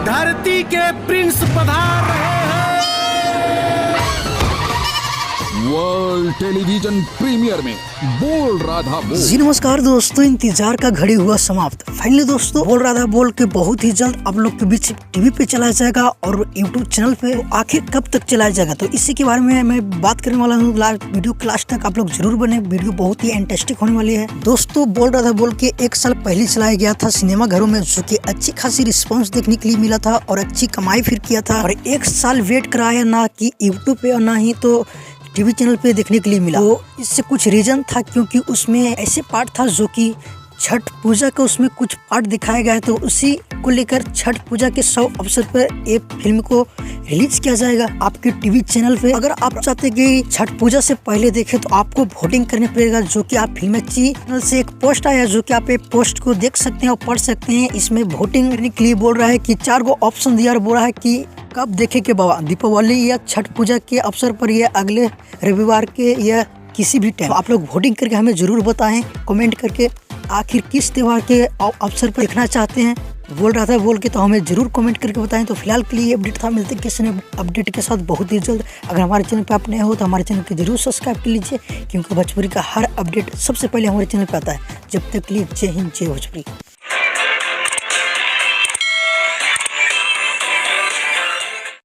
धरती के प्रिंस पधार रहे हैं। वर्ल्ड टेलीविजन प्रीमियर में बोल राधा बोल। जी नमस्कार दोस्तों, इंतजार का घड़ी हुआ समाप्त। फाइनली दोस्तों बोल राधा बोल के बहुत ही जल्द आप लोग के बीच टीवी पे चलाया जाएगा और यूट्यूब चैनल पे। तो आखिर कब तक चलाया जाएगा, तो इसी के बारे में मैं बात करने वाला हूँ। वीडियो के लास्ट तक आप लोग जरूर बने, वीडियो बहुत ही इंटरेस्टिंग होने वाली है। दोस्तों बोल राधा बोल के 1 साल पहले चलाया गया था सिनेमा घरों में, जो की अच्छी खासी रिस्पॉन्स देखने के लिए मिला था और अच्छी कमाई फिर किया था। और 1 साल वेट कराया, ना कि यूट्यूब पे और ना ही तो टीवी चैनल पे देखने के लिए मिला। तो इससे कुछ रीजन था, क्योंकि उसमें ऐसे पार्ट था जो कि छठ पूजा का उसमें कुछ पार्ट दिखाया गया है। तो उसी को लेकर छठ पूजा के 100 अवसर पर ये फिल्म को रिलीज किया जाएगा आपके टीवी चैनल पे। अगर आप चाहते कि छठ पूजा से पहले देखें तो आपको वोटिंग करने पड़ेगा, जो कि आप फिल्म अच्छी चैनल से एक पोस्ट आया, जो कि आप एक पोस्ट को देख सकते हैं और पढ़ सकते हैं। इसमें वोटिंग करने के लिए बोल रहा है कि 4 गो ऑप्शन दिया और बोल रहा है कि कब देखे के बाबा, दीपावली या छठ पूजा के अवसर पर या अगले रविवार के या किसी भी टाइम। आप लोग वोटिंग करके हमें जरूर बताएं कमेंट करके, आखिर किस त्योहार के अवसर पर देखना चाहते हैं बोल रहा था बोल के, तो हमें जरूर कमेंट करके बताएं। तो फिलहाल के लिए अपडेट था, मिलते हैं किसी ने अपडेट के साथ बहुत ही जल्द। अगर हमारे चैनल पे आप नए हो तो हमारे चैनल को जरूर सब्सक्राइब कर लीजिए, क्योंकि भोजपुरी का हर अपडेट सबसे पहले हमारे चैनल पे आता है। जब तक के लिए जय हिंद, जय भोजपुरी।